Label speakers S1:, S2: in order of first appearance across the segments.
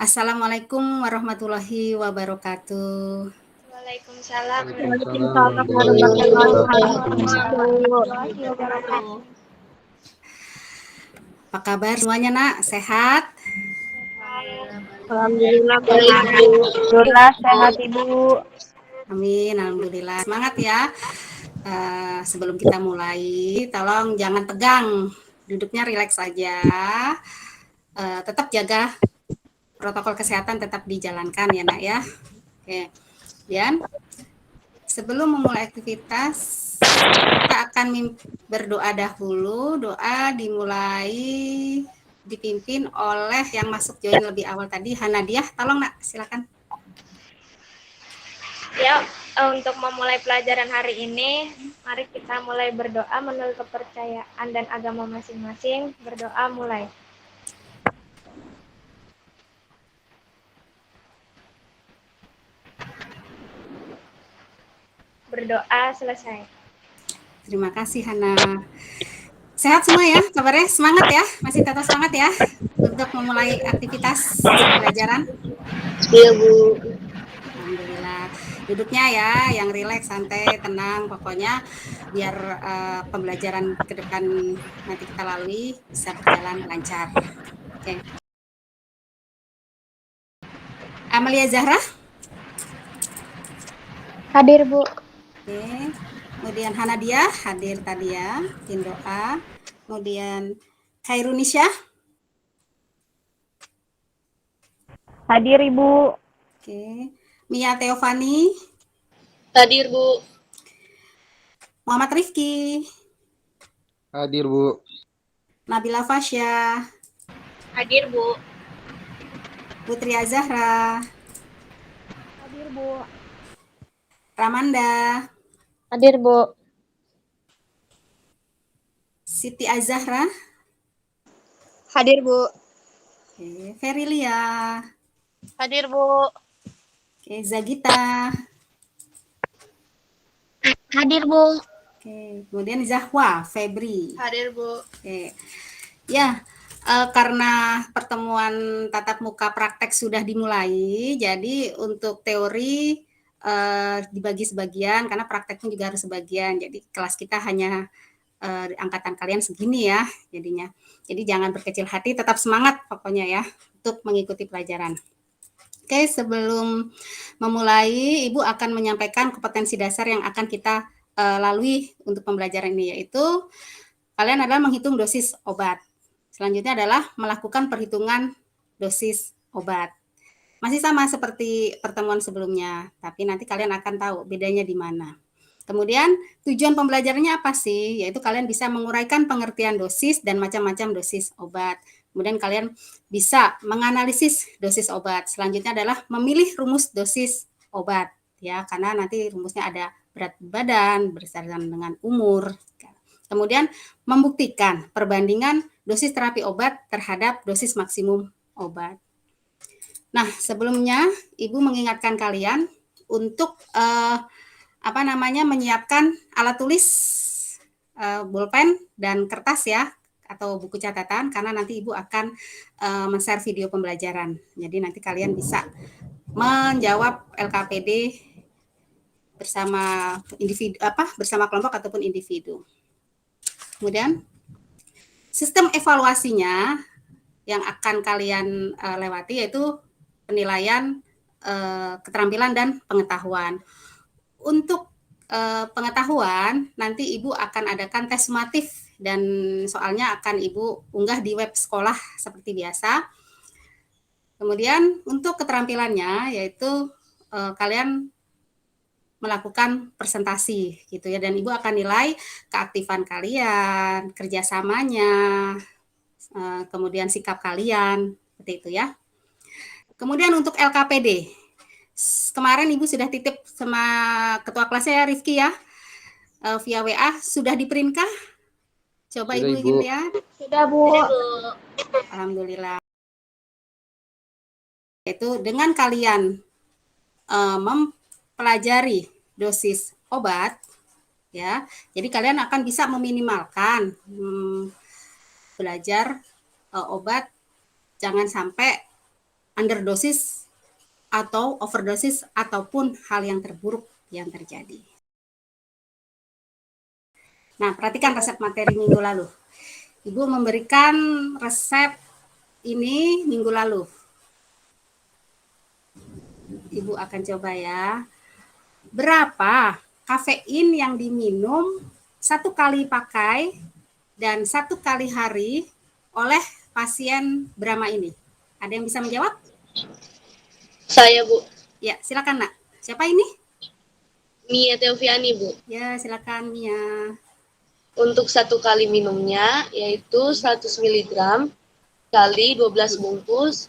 S1: Assalamualaikum warahmatullahi wabarakatuh.
S2: Waalaikumsalam
S3: Waalaikumsalam
S2: warahmatullahi wabarakatuh.
S1: Apa kabar semuanya, Nak? Sehat?
S3: Alhamdulillah baik Bu. Alhamdulillah sehat Ibu.
S1: Amin, alhamdulillah. Semangat ya. Sebelum kita mulai, tolong jangan tegang. Duduknya rileks saja. Tetap jaga protokol kesehatan, tetap dijalankan ya, Nak ya. Oke. Dan sebelum memulai aktivitas, kita akan berdoa dahulu. Doa dimulai dipimpin oleh yang masuk join lebih awal tadi, Hanadiah. Tolong, Nak, silakan.
S2: Ya, untuk memulai pelajaran hari ini, mari kita mulai berdoa menurut kepercayaan dan agama masing-masing. Berdoa mulai. Berdoa selesai.
S1: Terima kasih, Hana. Sehat semua ya, kabarnya semangat ya, masih tetap semangat ya untuk memulai aktivitas pelajaran.
S3: Iya Bu.
S1: Alhamdulillah. Duduknya ya, yang rileks, santai, tenang, pokoknya biar pembelajaran ke depan nanti kita lalui bisa berjalan lancar. Oke. Amalia Zahra?
S2: Hadir Bu.
S1: Oke. Kemudian Hanadia hadir tadi ya, bikin doa. Kemudian Khairunisya.
S3: Hadir Ibu.
S1: Oke. Mia Teofani.
S3: Hadir Bu.
S1: Muhammad Rifki.
S4: Hadir Bu.
S1: Nabila Fasya.
S2: Hadir Bu.
S1: Putri Azahra.
S2: Hadir Bu.
S1: Ramanda.
S3: Hadir Bu.
S1: Siti Azahra.
S3: Hadir Bu.
S1: Oke. Ferilia.
S3: Hadir Bu.
S1: Oke. Zagita.
S3: Hadir Bu.
S1: Oke. Kemudian Zahwa Febri.
S3: Hadir Bu.
S1: Oke. Ya, karena pertemuan tatap muka praktek sudah dimulai, jadi untuk teori dibagi sebagian, karena prakteknya juga harus sebagian. Jadi kelas kita hanya angkatan kalian segini ya jadinya. Jadi jangan berkecil hati, tetap semangat pokoknya ya untuk mengikuti pelajaran. Oke, sebelum memulai, Ibu akan menyampaikan kompetensi dasar yang akan kita lalui untuk pembelajaran ini, yaitu kalian adalah menghitung dosis obat. Selanjutnya adalah melakukan perhitungan dosis obat. Masih sama seperti pertemuan sebelumnya, tapi nanti kalian akan tahu bedanya di mana. Kemudian tujuan pembelajarannya apa sih? Yaitu kalian bisa menguraikan pengertian dosis dan macam-macam dosis obat. Kemudian kalian bisa menganalisis dosis obat. Selanjutnya adalah memilih rumus dosis obat ya, karena nanti rumusnya ada berat badan berdasarkan dengan umur. Kemudian membuktikan perbandingan dosis terapi obat terhadap dosis maksimum obat. Nah, sebelumnya Ibu mengingatkan kalian untuk menyiapkan alat tulis, bolpen dan kertas ya, atau buku catatan, karena nanti Ibu akan men-share video pembelajaran. Jadi nanti kalian bisa menjawab LKPD bersama individu bersama kelompok ataupun individu. Kemudian sistem evaluasinya yang akan kalian lewati yaitu penilaian keterampilan dan pengetahuan. Untuk pengetahuan nanti Ibu akan adakan tes sumatif dan soalnya akan Ibu unggah di web sekolah seperti biasa. Kemudian untuk keterampilannya yaitu kalian melakukan presentasi gitu ya, dan Ibu akan nilai keaktifan kalian, kerjasamanya, kemudian sikap kalian, seperti itu ya. Kemudian untuk LKPD, kemarin Ibu sudah titip sama ketua kelasnya ya, Rifki ya, via WA, sudah di-print kah? Coba
S4: Sudah,
S1: Ibu ingin
S4: Ibu.
S1: lihat.
S2: Sudah Bu.
S1: Alhamdulillah. Itu dengan kalian mempelajari dosis obat, ya, jadi kalian akan bisa meminimalkan belajar obat, jangan sampai underdosis atau overdosis ataupun hal yang terburuk yang terjadi. Nah, perhatikan resep materi minggu lalu. Ibu memberikan resep ini minggu lalu. Ibu akan coba ya. Berapa kafein yang diminum 1 kali pakai dan 1 kali hari oleh pasien Brahma ini? Ada yang bisa menjawab?
S5: Saya, Bu.
S1: Ya, silakan, Nak. Siapa ini?
S5: Mia Teoviani, Bu.
S1: Ya, silakan Mia.
S5: Untuk 1 kali minumnya, yaitu 100 mg kali 12 bungkus,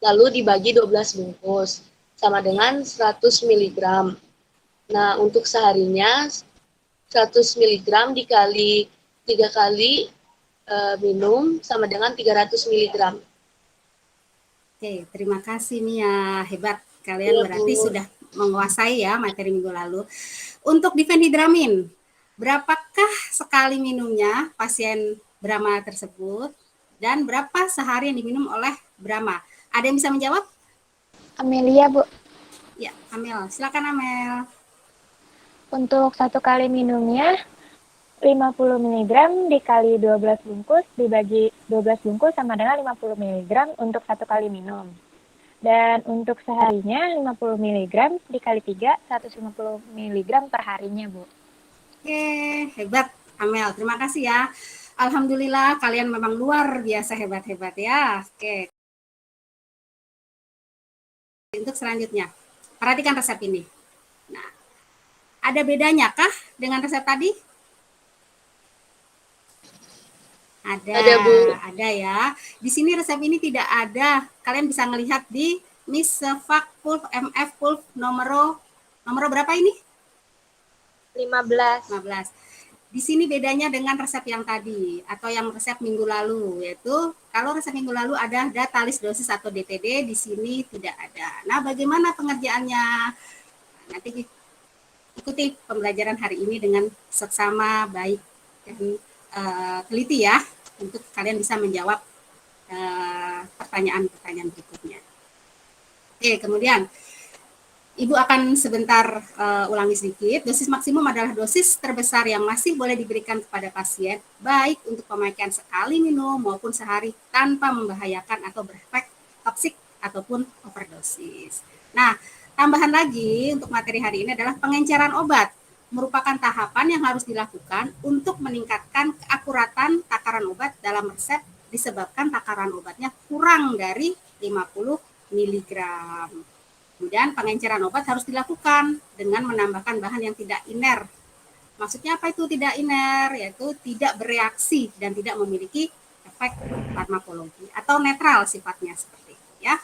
S5: lalu dibagi 12 bungkus, sama dengan 100 mg. Nah, untuk seharinya, 100 mg dikali 3 kali minum, sama dengan 300 mg.
S1: Oke, terima kasih Mia. Hebat, kalian
S5: Ya,
S1: berarti
S5: Bu.
S1: sudah menguasai ya materi minggu lalu. Untuk difenhidramin, berapakah sekali minumnya pasien Brahma tersebut dan berapa sehari yang diminum oleh Brahma? Ada yang bisa menjawab?
S3: Amelia, Bu.
S1: Ya, Amel. Silakan Amel.
S3: Untuk 1 kali minumnya 50 mg dikali 12 bungkus dibagi 12 bungkus sama dengan 50 mg untuk 1 kali minum. Dan untuk seharinya 50 mg dikali 3, 150 mg per harinya, Bu.
S1: Oke, hebat Amel. Terima kasih ya. Alhamdulillah kalian memang luar biasa hebat-hebat ya. Oke. Untuk selanjutnya, perhatikan resep ini. Nah, ada bedanya kah dengan resep tadi?
S5: Ada, Bu.
S1: Ada ya. Di sini resep ini tidak ada. Kalian bisa melihat di Miss Fak Pulp MF Pulp nomor berapa ini?
S2: 15.
S1: 15. Di sini bedanya dengan resep yang tadi atau yang resep minggu lalu, yaitu kalau resep minggu lalu ada datalis dosis atau DTD, di sini tidak ada. Nah, bagaimana pengerjaannya? Nanti ikuti pembelajaran hari ini dengan seksama, baik dan teliti ya, untuk kalian bisa menjawab pertanyaan-pertanyaan berikutnya. Oke, kemudian Ibu akan sebentar ulangi sedikit. Dosis maksimum adalah dosis terbesar yang masih boleh diberikan kepada pasien, baik untuk pemakaian sekali minum maupun sehari tanpa membahayakan atau berefek toksik ataupun overdosis. Nah, tambahan lagi untuk materi hari ini adalah pengenceran obat. Merupakan tahapan yang harus dilakukan untuk meningkatkan keakuratan takaran obat dalam resep disebabkan takaran obatnya kurang dari 50 mg. Kemudian pengenceran obat harus dilakukan dengan menambahkan bahan yang tidak iner. Maksudnya apa itu tidak iner? Yaitu tidak bereaksi dan tidak memiliki efek farmakologi atau netral sifatnya seperti itu ya.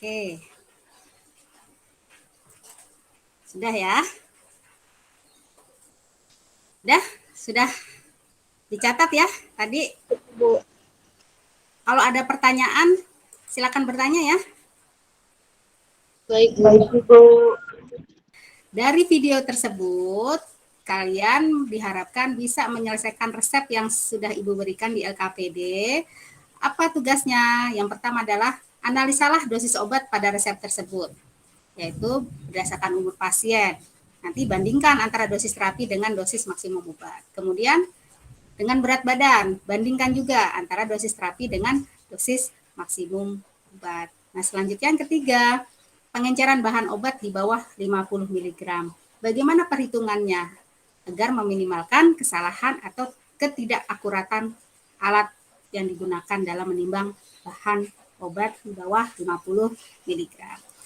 S1: Oke, sudah ya? Sudah dicatat ya tadi.
S2: Bu.
S1: Kalau ada pertanyaan, silakan bertanya ya.
S5: Baik, Bu.
S3: Baik, Ibu.
S1: Dari video tersebut, kalian diharapkan bisa menyelesaikan resep yang sudah Ibu berikan di LKPD. Apa tugasnya? Yang pertama adalah analisalah dosis obat pada resep tersebut, yaitu berdasarkan umur pasien. Nanti bandingkan antara dosis terapi dengan dosis maksimum obat. Kemudian dengan berat badan, bandingkan juga antara dosis terapi dengan dosis maksimum obat. Nah, selanjutnya yang ketiga, pengenceran bahan obat di bawah 50 mg. Bagaimana perhitungannya agar meminimalkan kesalahan atau ketidakakuratan alat yang digunakan dalam menimbang bahan obat di bawah 50 mg.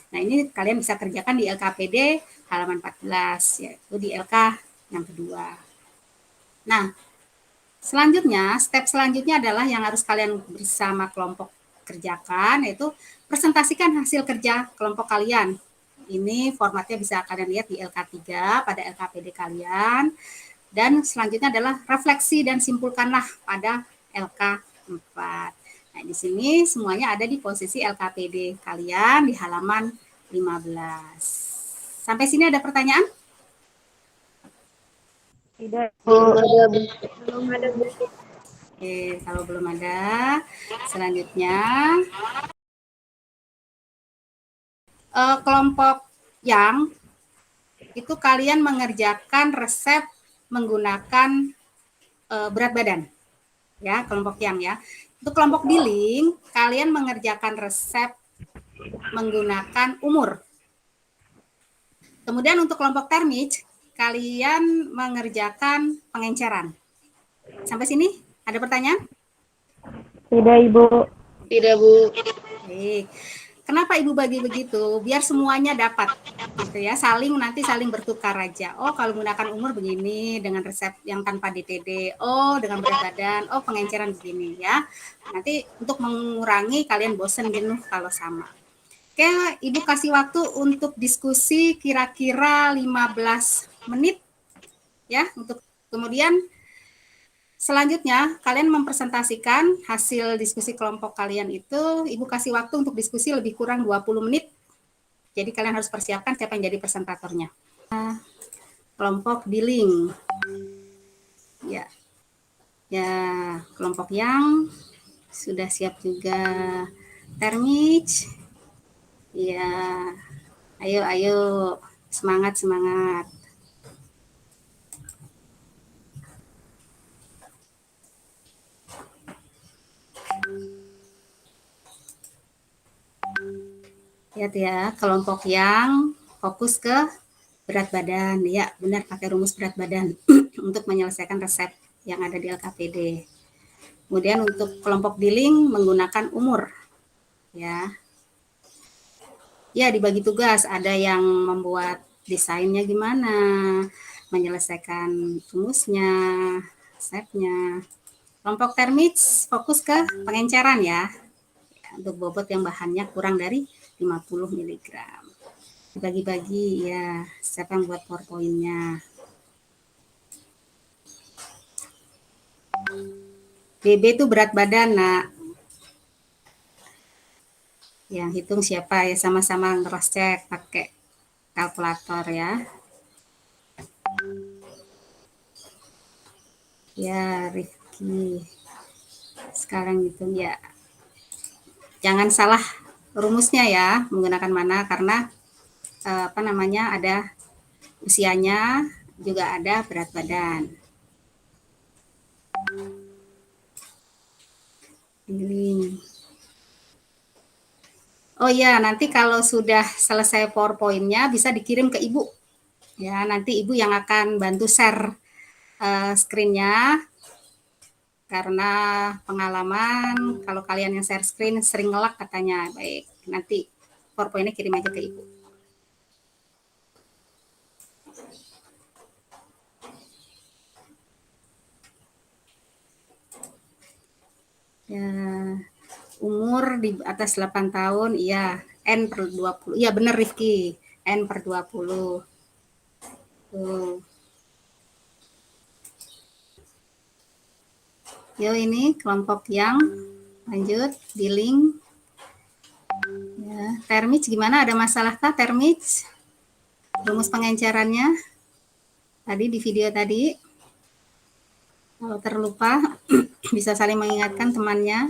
S1: Nah, ini kalian bisa kerjakan di LKPD halaman 14, yaitu di LK yang kedua. Nah, selanjutnya, step selanjutnya adalah yang harus kalian bersama kelompok kerjakan, yaitu presentasikan hasil kerja kelompok kalian. Ini formatnya bisa kalian lihat di LK3 pada LKPD kalian. Dan selanjutnya adalah refleksi dan simpulkanlah pada LK4. Nah, di sini semuanya ada di posisi LKPD kalian di halaman 15. Sampai sini ada pertanyaan?
S3: Tidak,
S5: Belum ada, Bu.
S2: Belum ada, Bu.
S1: Oke, kalau belum ada, selanjutnya kelompok yang itu kalian mengerjakan resep menggunakan berat badan, ya kelompok yang ya. Untuk kelompok billing, kalian mengerjakan resep menggunakan umur. Kemudian untuk kelompok termit, kalian mengerjakan pengenceran. Sampai sini ada pertanyaan?
S3: tidak Ibu.
S5: Tidak, Bu.
S1: Baik. Kenapa Ibu bagi begitu? Biar semuanya dapat, gitu ya. Nanti saling bertukar aja. Oh, kalau menggunakan umur begini dengan resep yang tanpa DTD. Oh, dengan berat badan. Oh, pengenceran begini ya. Nanti untuk mengurangi kalian bosen jenuh kalau sama. Oke, Ibu kasih waktu untuk diskusi kira-kira 15 menit ya. Untuk kemudian selanjutnya, kalian mempresentasikan hasil diskusi kelompok kalian itu, Ibu kasih waktu untuk diskusi lebih kurang 20 menit. Jadi kalian harus persiapkan siapa yang jadi presentatornya. Kelompok billing. Ya. Ya, kelompok yang sudah siap juga. Termich. Ya. Ayo. Semangat. Lihat ya, kelompok yang fokus ke berat badan. Ya, benar pakai rumus berat badan untuk menyelesaikan resep yang ada di LKPD. Kemudian untuk kelompok billing menggunakan umur. Ya. Ya, dibagi tugas, ada yang membuat desainnya gimana, menyelesaikan rumusnya, resepnya. Kelompok termits fokus ke pengenceran ya. Untuk bobot yang bahannya kurang dari 50 mg. Dibagi-bagi ya, siapa yang buat PowerPoint-nya. BB itu berat badan, Nak. Yang hitung siapa ya, sama-sama cross check pakai kalkulator ya. Ya, Rifki. Sekarang hitung ya. Jangan salah rumusnya ya, menggunakan mana karena ada usianya, juga ada berat badan. Billing. Oh ya, nanti kalau sudah selesai PowerPoint-nya bisa dikirim ke Ibu. Ya, nanti Ibu yang akan bantu share screen-nya. Karena pengalaman kalau kalian yang share screen sering ngelak katanya. Baik, nanti PowerPoint-nya kirim aja ke Ibu. Ya, umur di atas 8 tahun, iya. N per 20. Iya benar Rifki. N per 20. Tuh. Yo ini kelompok yang lanjut billing. Ya, termits gimana? Ada masalah kah termits? Rumus pengencerannya tadi di video tadi. Kalau terlupa bisa saling mengingatkan temannya.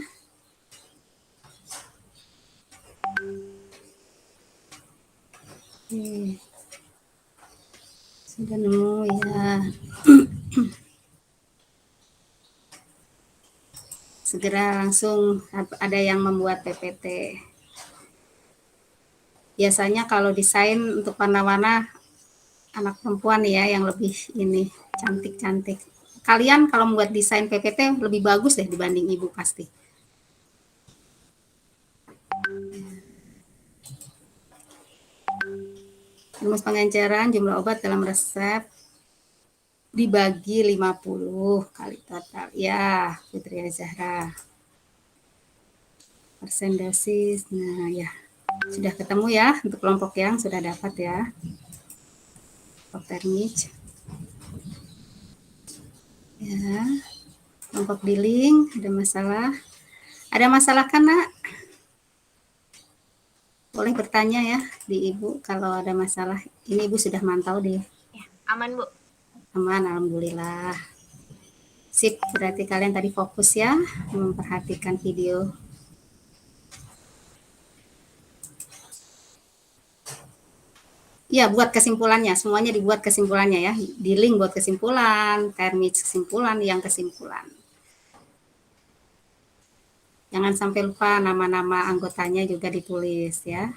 S1: Sudah nemu ya. Segera langsung ada yang membuat PPT. Biasanya kalau desain untuk warna-warna anak perempuan ya yang lebih ini cantik-cantik. Kalian kalau membuat desain PPT lebih bagus deh dibanding Ibu pasti. Rumus pengenceran jumlah obat dalam resep. dibagi 50 kali total. Ya, Putri Zahra. Persen dosis. Nah, ya. Sudah ketemu ya untuk kelompok yang sudah dapat ya. Kelompok termich. Ya. Kelompok billing, ada masalah? Ada masalah kan, Nak? Boleh bertanya ya di Ibu kalau ada masalah. Ini Ibu sudah mantau deh.
S2: Ya, aman, Bu.
S1: Aman, alhamdulillah. Sip, berarti kalian tadi fokus ya memperhatikan video. Ya, buat kesimpulannya, semuanya dibuat kesimpulannya ya. Di link buat kesimpulan, termich kesimpulan, yang kesimpulan. Jangan sampai lupa nama-nama anggotanya juga ditulis ya.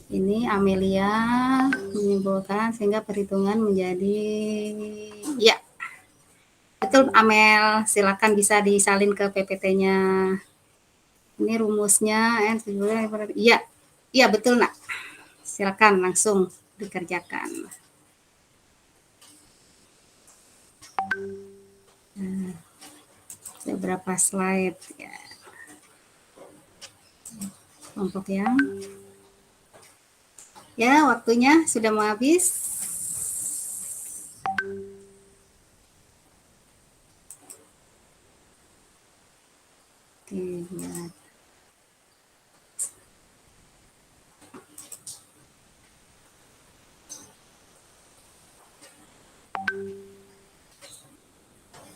S1: Ini Amelia menyimpulkan sehingga perhitungan menjadi ya. Betul Amel, silakan bisa disalin ke PPT-nya. Ini rumusnya iya. Iya betul, Nak. Silakan langsung dikerjakan. Nah, beberapa slide ya. Kelompok yang ya, waktunya sudah mau habis. Oke, ya.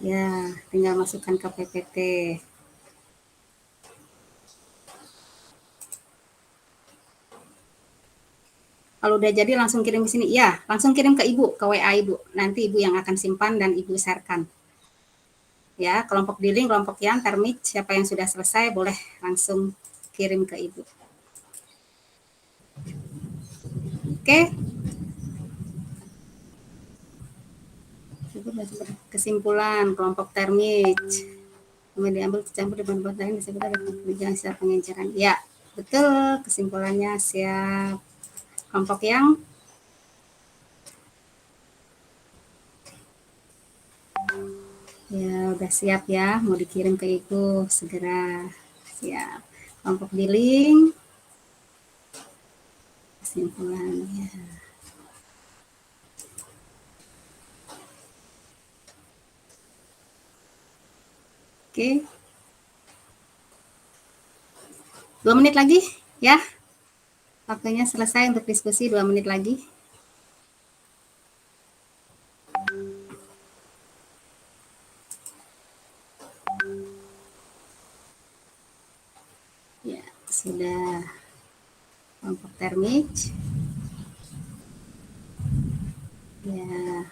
S1: Ya, tinggal masukkan ke PPT. Kalau udah jadi langsung kirim ke sini. Ya, langsung kirim ke Ibu, ke WA Ibu. Nanti Ibu yang akan simpan dan Ibu sharekan. Ya, kelompok dealing, kelompok yang termich, siapa yang sudah selesai boleh langsung kirim ke Ibu. Oke. Kesimpulan kelompok termich. Kemudian diambil campur dengan bahan lain disebut ada pengerjaan secara pengenceran. Ya, betul kesimpulannya siap. Kelompok yang ya udah siap ya, mau dikirim ke Ibu segera. Siap. Kelompok dealing kesimpulannya. Oke. 2 menit lagi ya. Waktunya selesai untuk diskusi 2 menit lagi. Ya, sudah kelompok termich. Ya.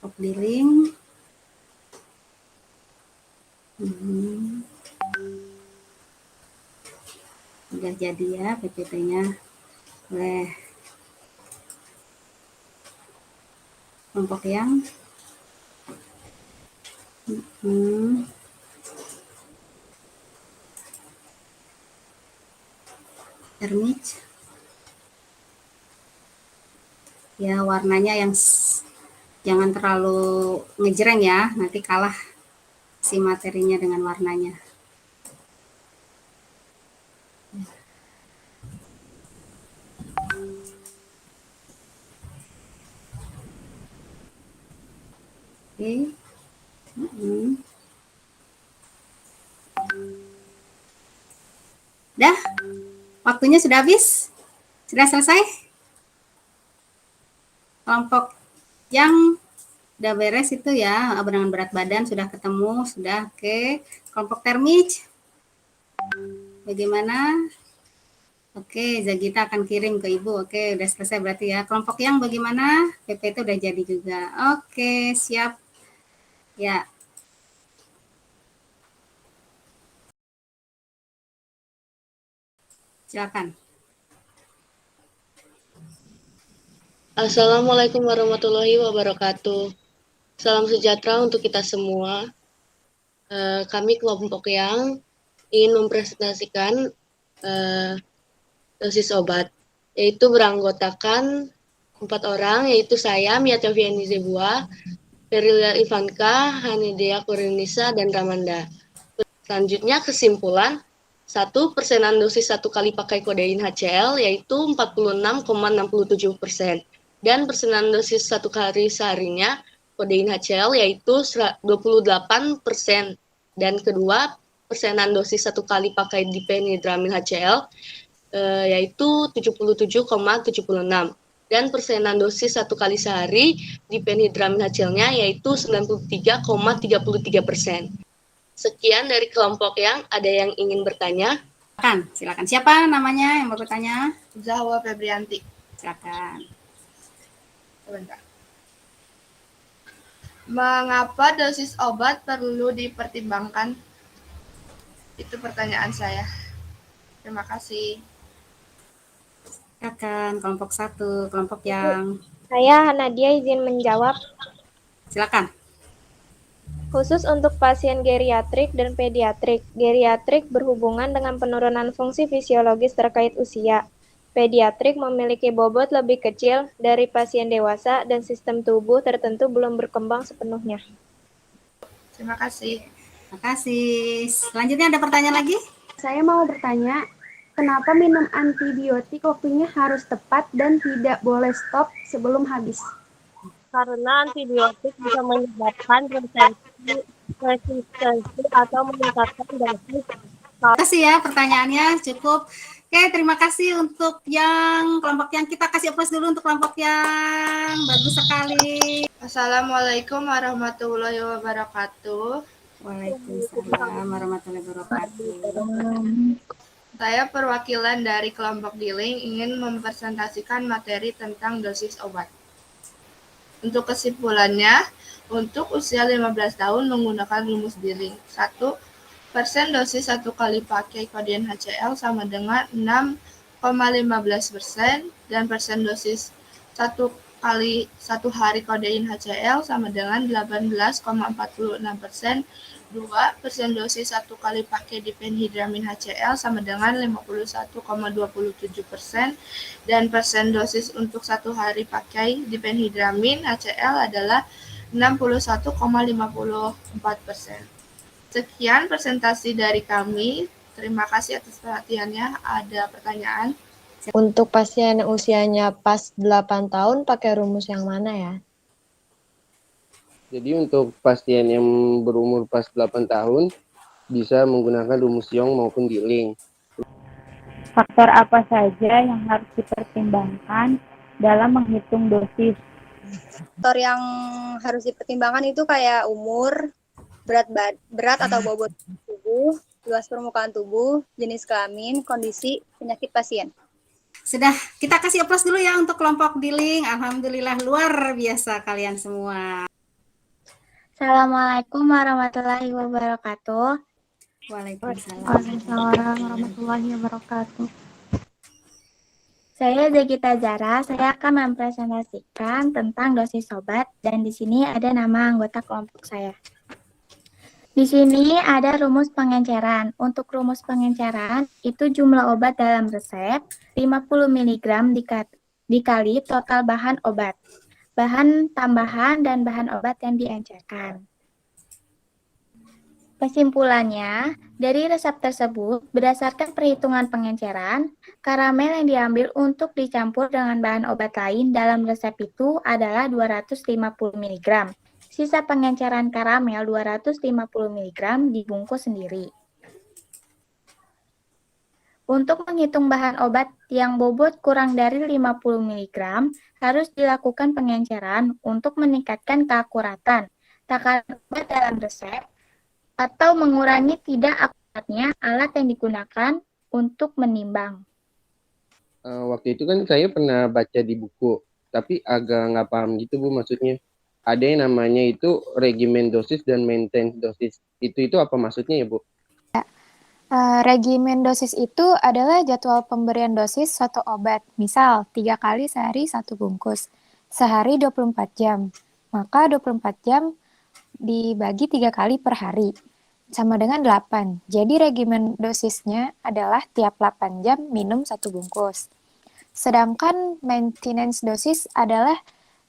S1: Kelompok dealing. Udah jadi ya PPT-nya. Boleh. Kelompok yang termich. Ya, warnanya yang jangan terlalu ngejreng ya, nanti kalah si materinya dengan warnanya. Oke. Dah? Waktunya sudah habis? Sudah selesai? Kelompok yang udah beres itu ya, dengan berat badan sudah ketemu, sudah oke. Kelompok termich bagaimana? Oke, Zagita akan kirim ke Ibu. Oke, udah selesai berarti ya. Kelompok yang bagaimana? PP itu udah jadi juga. Oke, siap. Ya. Silakan.
S5: Assalamualaikum warahmatullahi wabarakatuh. Salam sejahtera untuk kita semua. Kami kelompok yang ingin mempresentasikan dosis obat, yaitu beranggotakan 4 orang, yaitu saya, Mia Taviani Zebua, Ferila Ivanka, Hanidea Kurinisa, dan Ramanda. Selanjutnya kesimpulan, 1. Persenan dosis 1 kali pakai kodein HCl yaitu 46,67%. Dan persenan dosis 1 kali seharinya kodein HCl yaitu 28%. Dan kedua, persenan dosis 1 kali pakai diphenhydramine HCl yaitu 77,76. Dan persenan dosis 1 kali sehari diphenhydramine HCl-nya yaitu 93,33%. Sekian dari kelompok yang ada yang ingin bertanya.
S1: Silakan. Siapa namanya yang mau bertanya?
S6: Zahwa Febrianti.
S1: Silakan.
S6: Sebentar. Mengapa dosis obat perlu dipertimbangkan? Itu pertanyaan saya. Terima kasih.
S1: Silakan kelompok 1, kelompok yang
S2: Saya Nadia izin menjawab.
S1: silakan.
S2: Khusus untuk pasien geriatrik dan pediatrik. Geriatrik berhubungan dengan penurunan fungsi fisiologis terkait usia. Pediatrik memiliki bobot lebih kecil dari pasien dewasa dan sistem tubuh tertentu belum berkembang sepenuhnya.
S6: Terima kasih.
S1: Terima kasih. Selanjutnya ada pertanyaan lagi?
S7: Saya mau bertanya, kenapa minum antibiotik waktunya harus tepat dan tidak boleh stop sebelum habis?
S8: Karena antibiotik bisa menyebabkan resistensi atau meningkatkan dosis.
S1: Terima kasih ya pertanyaannya, cukup. Oke, terima kasih untuk yang kelompok yang kita kasih aplaus dulu untuk kelompok yang bagus sekali.
S6: Assalamualaikum warahmatullahi wabarakatuh.
S1: Waalaikumsalam warahmatullahi wabarakatuh.
S6: Saya perwakilan dari kelompok Giling ingin mempresentasikan materi tentang dosis obat. Untuk kesimpulannya, untuk usia 15 tahun menggunakan rumus Giling. 1% dosis 1 kali pakai kodein HCl sama dengan 6,15% dan persen dosis 1 kali 1 hari kodein HCl sama dengan 18,46%. 2% dosis 1 kali pakai diphenhydramine HCl sama dengan 51,27% dan persen dosis untuk 1 hari pakai diphenhydramine HCl adalah 61,54%. Sekian presentasi dari kami. Terima kasih atas perhatiannya. Ada pertanyaan?
S9: Untuk pasien yang usianya pas 8 tahun pakai rumus yang mana ya?
S4: Jadi untuk pasien yang berumur pas 8 tahun bisa menggunakan rumus Young maupun Giling.
S3: Faktor apa saja yang harus dipertimbangkan dalam menghitung dosis?
S10: Faktor yang harus dipertimbangkan itu kayak umur, berat atau bobot tubuh, luas permukaan tubuh, jenis kelamin, kondisi penyakit pasien.
S1: Sudah, kita kasih aplaus dulu ya untuk kelompok Giling. Alhamdulillah luar biasa kalian semua.
S7: Assalamualaikum warahmatullahi wabarakatuh.
S1: Waalaikumsalam.
S7: Waalaikumsalam warahmatullahi wabarakatuh. Saya Zegita Zara, saya akan mempresentasikan tentang dosis obat dan di sini ada nama anggota kelompok saya. Di sini ada rumus pengenceran. Untuk rumus pengenceran itu jumlah obat dalam resep 50 mg dikali total bahan obat. Bahan tambahan dan bahan obat yang diencerkan. Kesimpulannya, dari resep tersebut, berdasarkan perhitungan pengenceran, karamel yang diambil untuk dicampur dengan bahan obat lain dalam resep itu adalah 250 mg. Sisa pengenceran karamel 250 mg dibungkus sendiri. Untuk menghitung bahan obat yang bobot kurang dari 50 mg, harus dilakukan pengenceran untuk meningkatkan keakuratan takaran obat dalam resep atau mengurangi tidak akuratnya alat yang digunakan untuk menimbang.
S4: Waktu itu kan saya pernah baca di buku, tapi agak nggak paham gitu Bu maksudnya. Ada yang namanya itu regimen dosis dan maintenance dosis. Itu apa maksudnya ya Bu?
S11: Regimen dosis itu adalah jadwal pemberian dosis suatu obat. Misal, 3 kali sehari 1 bungkus. Sehari 24 jam. Maka 24 jam dibagi 3 kali per hari. sama dengan 8. Jadi regimen dosisnya adalah tiap 8 jam minum 1 bungkus. Sedangkan maintenance dosis adalah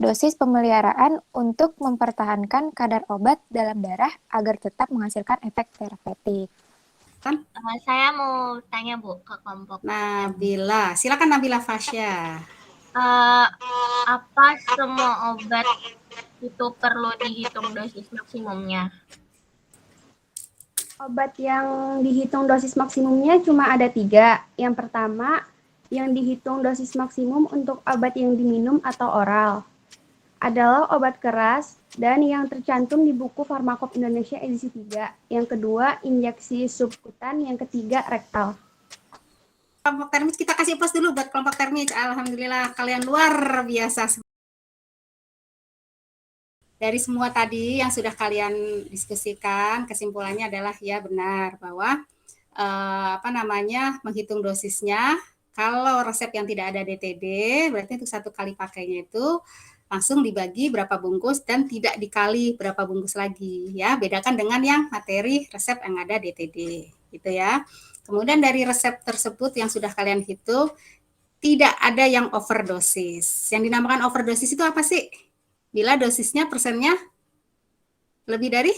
S11: dosis pemeliharaan untuk mempertahankan kadar obat dalam darah agar tetap menghasilkan efek terapeutik.
S12: Saya mau tanya Bu ke kelompok.
S1: Nabila, silakan Nabila Fasya.
S12: Apa semua obat itu perlu dihitung dosis maksimumnya?
S13: Obat yang dihitung dosis maksimumnya cuma ada 3. Yang pertama, yang dihitung dosis maksimum untuk obat yang diminum atau oral adalah obat keras dan yang tercantum di buku Farmakop Indonesia edisi 3. Yang kedua, injeksi subkutan. Yang ketiga, rektal.
S1: Kelompok termis kita kasih plus dulu buat kelompok termis. Alhamdulillah kalian luar biasa. Dari semua tadi yang sudah kalian diskusikan, kesimpulannya adalah ya benar bahwa menghitung dosisnya. Kalau resep yang tidak ada DTD, berarti untuk 1 kali pakainya itu langsung dibagi berapa bungkus dan tidak dikali berapa bungkus lagi ya. Bedakan dengan yang materi resep yang ada DTD gitu ya. Kemudian dari resep tersebut yang sudah kalian hitung tidak ada yang overdosis. Yang dinamakan overdosis itu apa sih? Bila dosisnya persennya lebih dari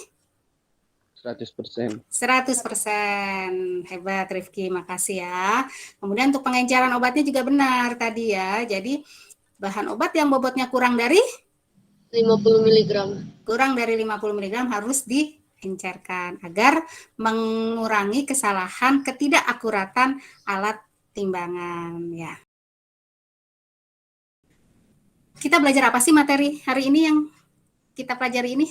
S4: 100%.
S1: 100%. Hebat Rifki, makasih ya. Kemudian untuk pengenceran obatnya juga benar tadi ya. Jadi bahan obat yang bobotnya kurang dari
S5: 50 mg.
S1: Kurang dari 50 mg harus diencerkan agar mengurangi kesalahan ketidakakuratan alat timbangan ya. Kita belajar apa sih materi hari ini yang kita pelajari ini?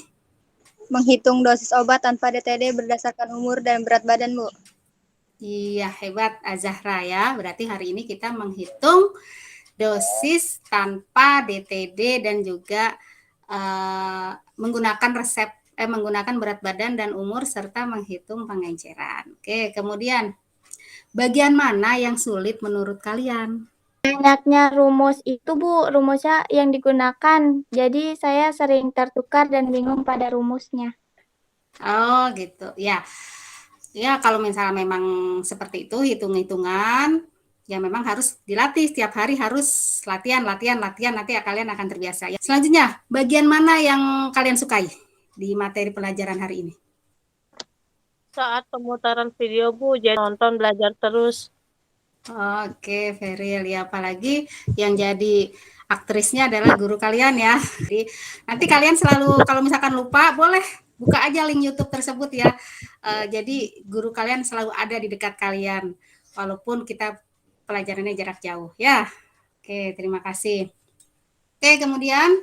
S10: Menghitung dosis obat tanpa DTD berdasarkan umur dan berat badan, Bu.
S1: Iya, hebat Azahra ya. Berarti hari ini kita menghitung dosis tanpa DTD dan juga menggunakan menggunakan berat badan dan umur serta menghitung pengenceran. Oke, kemudian bagian mana yang sulit menurut kalian?
S7: Banyaknya rumus itu, Bu, rumusnya yang digunakan. Jadi saya sering tertukar dan bingung pada rumusnya.
S1: Oh, gitu. Ya. Ya, kalau misalnya memang seperti itu hitung-hitungan, ya memang harus dilatih setiap hari, harus latihan nanti kalian akan terbiasa. Ya. Selanjutnya, bagian mana yang kalian sukai di materi pelajaran hari ini?
S8: Saat pemutaran video, Bu, jadi nonton belajar terus.
S1: Oke, Feril ya, apalagi yang jadi aktrisnya adalah guru kalian ya. Jadi nanti kalian selalu kalau misalkan lupa boleh buka aja link YouTube tersebut ya. Jadi guru kalian selalu ada di dekat kalian walaupun kita pelajarannya jarak jauh ya. Oke, terima kasih. Oke, kemudian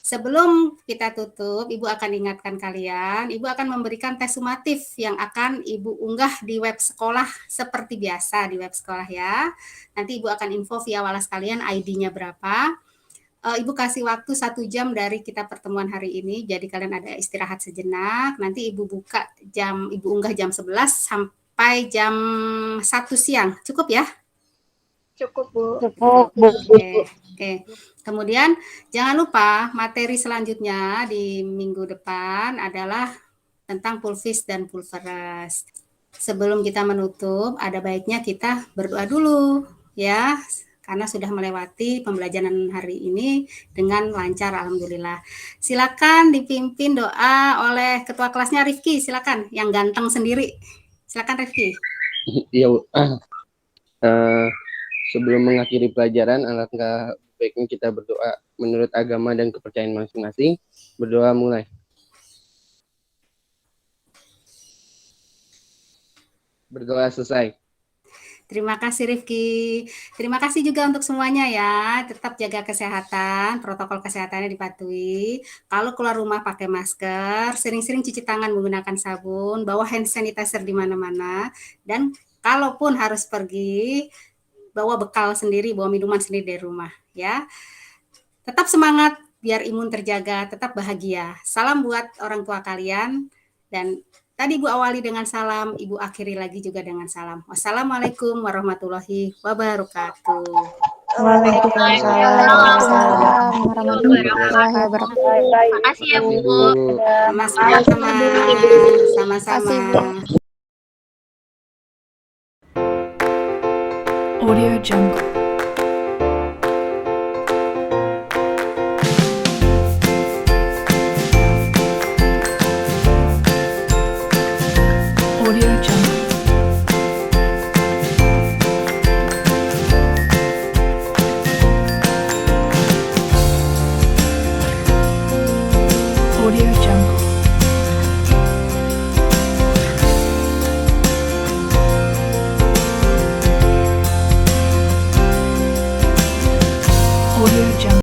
S1: sebelum kita tutup, Ibu akan ingatkan kalian, Ibu akan memberikan tes sumatif yang akan Ibu unggah di web sekolah seperti biasa di web sekolah ya. Nanti Ibu akan info via walas kalian ID-nya berapa. Ibu kasih waktu 1 jam dari kita pertemuan hari ini, jadi kalian ada istirahat sejenak. Nanti Ibu Ibu unggah jam 11 sampai jam 1 siang. Cukup ya?
S2: Cukup, Bu.
S1: Cukup, Bu. Oke. Kemudian jangan lupa materi selanjutnya di minggu depan adalah tentang pulvis dan pulveras. Sebelum kita menutup, ada baiknya kita berdoa dulu ya, karena sudah melewati pembelajaran hari ini dengan lancar, alhamdulillah. Silakan dipimpin doa oleh ketua kelasnya Rifki, silakan, yang ganteng sendiri. Silakan Rifki.
S4: Iya, sebelum mengakhiri pelajaran, alangkah baiknya kita berdoa menurut agama dan kepercayaan masing-masing. Berdoa mulai. Berdoa selesai.
S1: Terima kasih Rifki. Terima kasih juga untuk semuanya ya. Tetap jaga kesehatan, protokol kesehatannya dipatuhi. Kalau keluar rumah pakai masker, sering-sering cuci tangan menggunakan sabun, bawa hand sanitizer di mana-mana. Dan kalaupun harus pergi, bawa bekal sendiri, bawa minuman sendiri dari rumah ya. Tetap semangat biar imun terjaga, tetap bahagia. Salam buat orang tua kalian dan tadi Ibu awali dengan salam, Ibu akhiri lagi juga dengan salam. Wassalamualaikum warahmatullahi wabarakatuh.
S11: Waalaikumsalam warahmatullahi wabarakatuh.
S12: Makasih ya, Bu.
S1: Sama-sama, sama-sama.
S11: Bu.
S14: Audio Jungle.